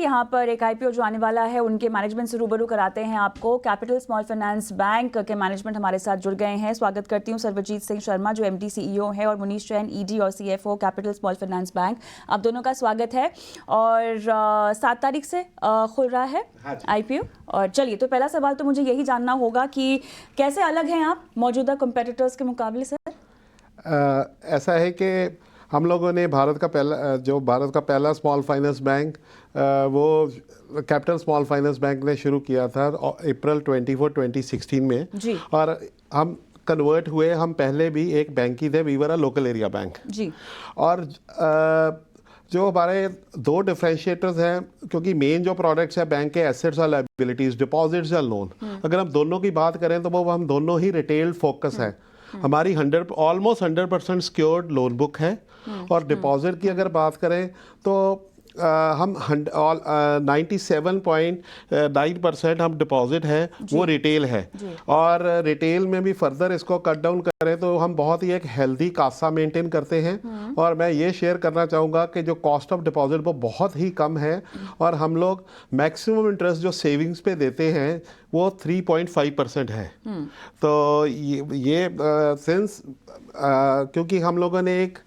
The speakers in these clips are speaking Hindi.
यहाँ पर एक आईपीओ जो आने वाला है उनके मैनेजमेंट से रूबरू कराते हैं आपको। कैपिटल स्मॉल फाइनेंस बैंक के मैनेजमेंट हमारे साथ जुड़ गए हैं। स्वागत करती हूँ सर्वजीत सिंह शर्मा जो एमडी सीईओ है और मुनीश जैन ईडी और CFO capital small finance bank. आप दोनों का स्वागत है। और 7 तारीख से खुल रहा है आईपीओ। और चलिए, तो पहला सवाल तो मुझे यही जानना होगा कि कैसे अलग हैं आप मौजूदा कंपेटिटर्स के मुकाबले सर? ऐसा है कि हम लोगों ने भारत का पहला स्मॉल फाइनेंस बैंक वो कैपिटल स्मॉल फाइनेंस बैंक ने शुरू किया था अप्रैल 24, 2016 में जी। और हम कन्वर्ट हुए, हम पहले भी एक बैंक ही थे, we were a local area bank जी। और जो हमारे दो डिफरेंशिएटर्स हैं, क्योंकि मेन जो प्रोडक्ट्स है बैंक के एसेट्स और लायबिलिटीज, डिपॉजिट्स या लोन, अगर हम दोनों की बात करें तो वो हम दोनों ही रिटेल फोकस है। हमारी ऑलमोस्ट 100% सिक्योर्ड लोन बुक है। और डिपॉजिट की अगर बात करें तो हम 97.9% हम डिपॉजिट है वो रिटेल है। और रिटेल में भी फर्दर इसको कट डाउन करें तो हम बहुत ही एक हेल्दी कासा मेंटेन करते हैं। और मैं ये शेयर करना चाहूँगा कि जो कॉस्ट ऑफ डिपॉजिट वो बहुत ही कम है। और हम लोग मैक्सिमम इंटरेस्ट जो सेविंग्स पे देते हैं वो 3.5% है। तो ये सिंस क्योंकि हम लोगों ने एक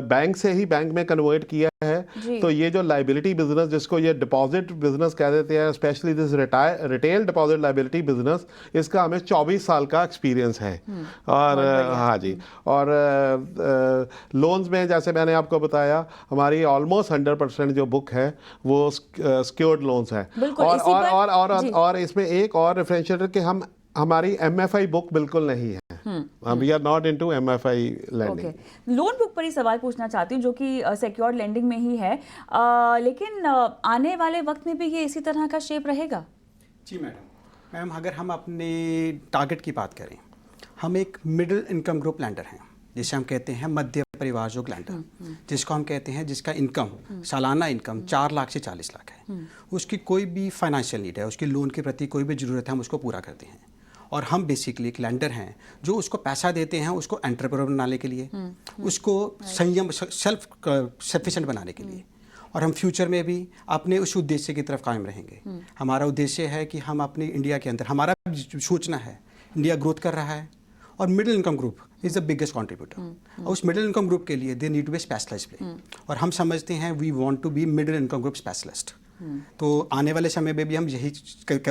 बैंक से ही बैंक में कन्वर्ट किया है, तो ये जो लाइबिलिटी बिजनेस, जिसको ये डिपॉजिट बिजनेस कह देते हैं, specially this retail deposit liability business, इसका हमें 24 साल का एक्सपीरियंस है। और हाँ जी, और लोन्स में जैसे मैंने आपको बताया हमारी ऑलमोस्ट 100% जो बुक है वो सिक्योर्ड लोन्स है। और इसमें एक और डिफरेंशिएटर कि हमारी एमएफआई बुक बिल्कुल नहीं है। We are not into MFI lending. Loan book पर ही सवाल पूछना चाहती हूँ जो कि सिक्योर्ड लेंडिंग में ही है, लेकिन आने वाले वक्त में भी ये इसी तरह का शेप रहेगा? जी मैम, अगर हम अपने टारगेट की बात करें, हम एक मिडिल इनकम ग्रुप लैंडर हैं, जिसे हम कहते हैं मध्य परिवार जो लैंडर, जिसको हम कहते हैं जिसका इनकम सालाना इनकम 4 लाख से 40 लाख है। उसकी कोई भी फाइनेंशियल नीड है, उसकी लोन के प्रति कोई भी ज़रूरत है, हम उसको पूरा करते हैं। और हम बेसिकली एक लैंडर हैं जो उसको पैसा देते हैं उसको एंटरप्रेन्योर बनाने के लिए, उसको संयम सेल्फ सफिशिएंट बनाने के लिए। और हम फ्यूचर में भी अपने उस उद्देश्य की तरफ कायम रहेंगे। हमारा उद्देश्य है कि हम अपनी इंडिया के अंदर, हमारा सोचना है इंडिया ग्रोथ कर रहा है और middle income group is the biggest contributor. उस मिडिल इनकम ग्रुप के लिए they need to be specialised play. और हम समझते हैं we want to be middle income group specialist. तो आने वाले समय में भी हम यही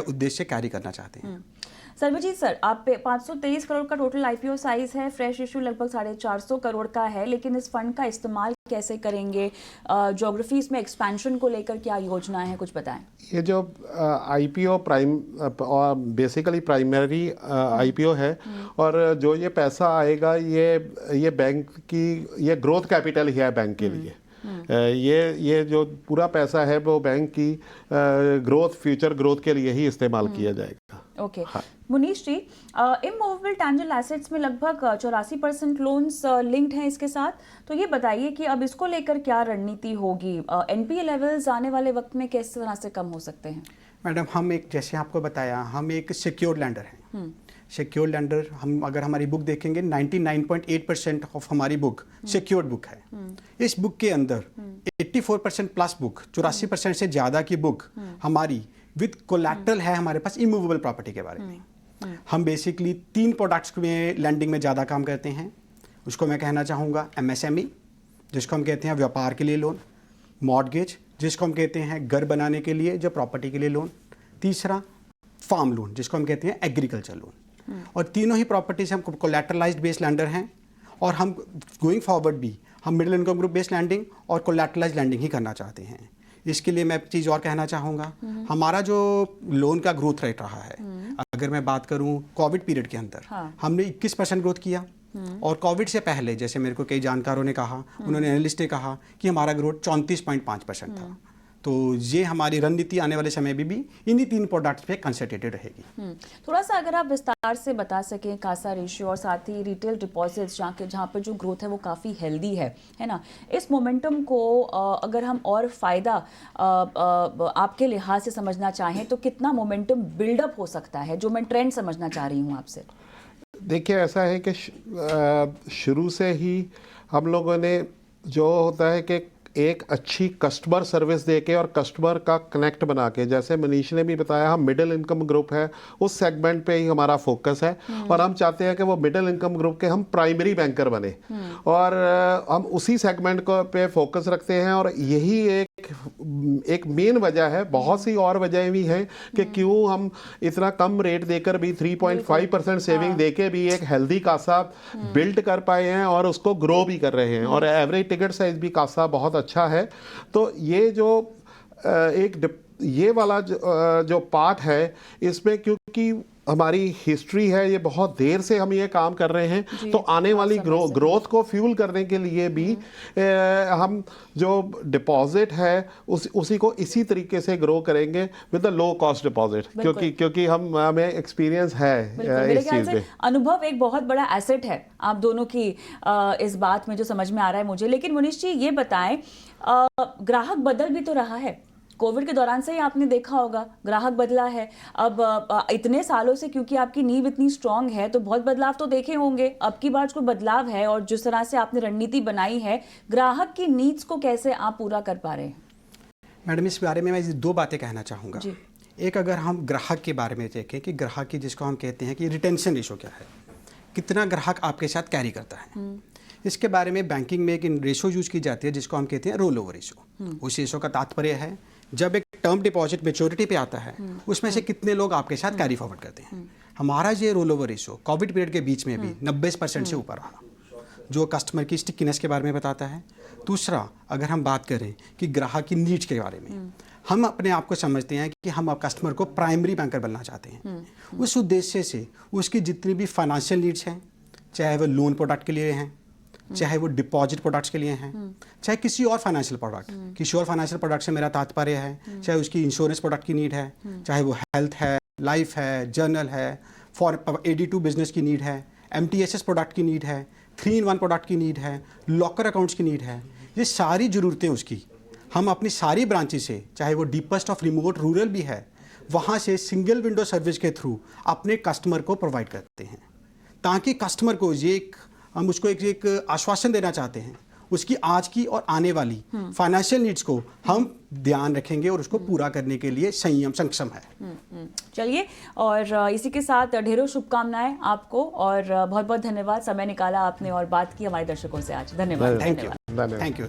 उद्देश्य कैरी करना चाहते हैं। सर्वजीत सर, आप 523 करोड़ का टोटल आईपीओ साइज है, फ्रेश इशू लगभग 450 करोड़ का है, लेकिन इस फंड का इस्तेमाल कैसे करेंगे? ज्योग्राफीज में एक्सपेंशन को लेकर क्या योजना है, कुछ बताएं। ये जो आईपीओ बेसिकली प्राइमरी आईपीओ है, और जो ये पैसा आएगा ये बैंक की ये ग्रोथ कैपिटल ही है बैंक के लिए। ये जो पूरा पैसा है वो बैंक की फ्यूचर ग्रोथ के लिए ही इस्तेमाल किया जाएगा। ओके हाँ। मुनीश जी, इमूवेबल टैंजिबल एसेट्स में लगभग 84% लोन्स लिंक्ड हैं इसके साथ, तो ये बताइए कि अब इसको लेकर क्या रणनीति होगी? एनपीए लेवल्स आने वाले वक्त में किस तरह से कम हो सकते हैं? मैडम, हम एक, जैसे आपको बताया, हम एक सिक्योर्ड लैंडर हैं। सिक्योर्ड लैंडर, हम अगर हमारी बुक देखेंगे 99.8% ऑफ हमारी बुक सिक्योर्ड बुक है। इस बुक के अंदर 84% प्लस बुक, 84% से ज़्यादा की बुक हमारी विद कोलैटरल है हमारे पास इमूवेबल प्रॉपर्टी के बारे में। हम बेसिकली 3 प्रोडक्ट्स में लैंडिंग में ज़्यादा काम करते हैं। उसको मैं कहना चाहूँगा एमएसएमई, जिसको हम कहते हैं व्यापार के लिए लोन, मॉर्गेज, जिसको हम कहते हैं घर बनाने के लिए जो प्रॉपर्टी के लिए लोन, तीसरा फार्म लोन, जिसको हम कहते हैं एग्रीकल्चर लोन। और तीनों ही प्रॉपर्टी से हम कोलैटरलाइज्ड बेस्ड लैंडर हैं। और हम गोइंग फॉरवर्ड भी हम middle income group based lending और कोलैटरलाइज्ड लैंडिंग ही करना चाहते हैं। इसके लिए मैं एक चीज़ और कहना चाहूँगा, हमारा जो लोन का ग्रोथ रेट रहा है, अगर मैं बात करूँ कोविड पीरियड के अंदर, हमने 21% ग्रोथ किया। और कोविड से पहले, जैसे मेरे को कई जानकारों ने कहा, उन्होंने एनालिस्ट ने कहा कि हमारा ग्रोथ 34.5% था। तो ये हमारी रणनीति आने वाले समय में भी इन्हीं 3 प्रोडक्ट्स पे कंसंट्रेटेड रहेगी। थोड़ा सा अगर आप विस्तार से बता सकें कासा रेशियो और साथ ही रिटेल डिपॉजिट्स जहाँ पर जो ग्रोथ है वो काफ़ी हेल्दी है ना, इस मोमेंटम को अगर हम और फ़ायदा आपके लिहाज से समझना चाहें तो कितना मोमेंटम बिल्डअप हो सकता है, जो मैं ट्रेंड समझना चाह रही हूँ आपसे? देखिए, ऐसा है कि शुरू से ही हम लोगों ने जो होता है कि एक अच्छी कस्टमर सर्विस देके और कस्टमर का कनेक्ट बना के, जैसे मनीष ने भी बताया हम मिडिल इनकम ग्रुप है, उस सेगमेंट पे ही हमारा फोकस है और हम चाहते हैं कि वो मिडिल इनकम ग्रुप के हम प्राइमरी बैंकर बने और हम उसी सेगमेंट को पे फोकस रखते हैं और यही एक मेन वजह है। बहुत सी और वजह भी हैं कि क्यों हम इतना कम रेट देकर भी 3.5% सेविंग देके भी एक हेल्दी कासा बिल्ड कर पाए हैं और उसको ग्रो भी कर रहे हैं और एवरेज टिकट साइज भी कासा बहुत अच्छा है। तो ये जो ये वाला जो पार्ट है इसमें क्योंकि हमारी हिस्ट्री है, ये बहुत देर से हम ये काम कर रहे हैं, तो आने वाली ग्रोथ को फ्यूल करने के लिए भी हम जो डिपॉजिट है उसी को इसी तरीके से ग्रो करेंगे with the low cost deposit, क्योंकि हमें एक्सपीरियंस है इस चीज़ में। अनुभव एक बहुत बड़ा एसेट है आप दोनों की इस बात में जो समझ में आ रहा है मुझे। लेकिन मुनीष जी ये बताएं, ग्राहक बदल भी तो रहा है, कोविड के दौरान से ही आपने देखा होगा ग्राहक बदला है। अब इतने सालों से क्योंकि आपकी नींव इतनी स्ट्रांग है तो बहुत बदलाव तो देखे होंगे। अब की बार जो बदलाव है और जिस तरह से आपने रणनीति बनाई है, ग्राहक की नीड्स को कैसे आप पूरा कर पा रहे हैं? मैडम इस बारे में मैं 2 बातें कहना चाहूँगा। एक, अगर हम ग्राहक के बारे में देखें कि ग्राहक की जिसको हम कहते हैं कि रिटेंशन रेशो क्या है, कितना ग्राहक आपके साथ कैरी करता है, इसके बारे में बैंकिंग में एक रेशो यूज की जाती है जिसको हम कहते हैं रोल ओवर रेशो। उस रेशो का तात्पर्य है जब एक टर्म डिपॉजिट मेच्योरिटी पे आता है उसमें से कितने लोग आपके साथ कैरी फॉरवर्ड करते हैं। हमारा ये roll over ratio Covid period के बीच में भी 90% से ऊपर रहा, जो कस्टमर की स्टिकीनेस के बारे में बताता है। दूसरा, अगर हम बात करें कि ग्राहक की नीड्स के बारे में, हम अपने आप को समझते हैं कि हम कस्टमर को प्राइमरी बैंकर बनना चाहते हैं। उस उद्देश्य से उसकी जितनी भी फाइनेंशियल नीड्स हैं, चाहे वो लोन प्रोडक्ट के लिए हैं, चाहे वो डिपॉजिट प्रोडक्ट्स के लिए हैं, चाहे किसी और फाइनेंशियल प्रोडक्ट, किसी और फाइनेंशियल प्रोडक्ट से मेरा तात्पर्य है चाहे उसकी इंश्योरेंस प्रोडक्ट की नीड है, चाहे वो हेल्थ है, लाइफ है, जर्नल है, फॉर AD2 बिजनेस की नीड है, MTSS प्रोडक्ट की नीड है, 3-in-1 प्रोडक्ट की नीड है, लॉकर अकाउंट्स की नीड है। ये सारी ज़रूरतें उसकी हम अपनी सारी ब्रांचेस से, चाहे वो डीपेस्ट ऑफ रिमोट रूरल भी है, वहाँ से सिंगल विंडो सर्विस के थ्रू अपने कस्टमर को प्रोवाइड करते हैं, ताकि कस्टमर को हम उसको एक आश्वासन देना चाहते हैं उसकी आज की और आने वाली फाइनेंशियल नीड्स को हम ध्यान रखेंगे और उसको पूरा करने के लिए सक्षम है। चलिए, और इसी के साथ ढेरों शुभकामनाएं आपको और बहुत बहुत धन्यवाद, समय निकाला आपने और बात की हमारे दर्शकों से आज। धन्यवाद। Thank you.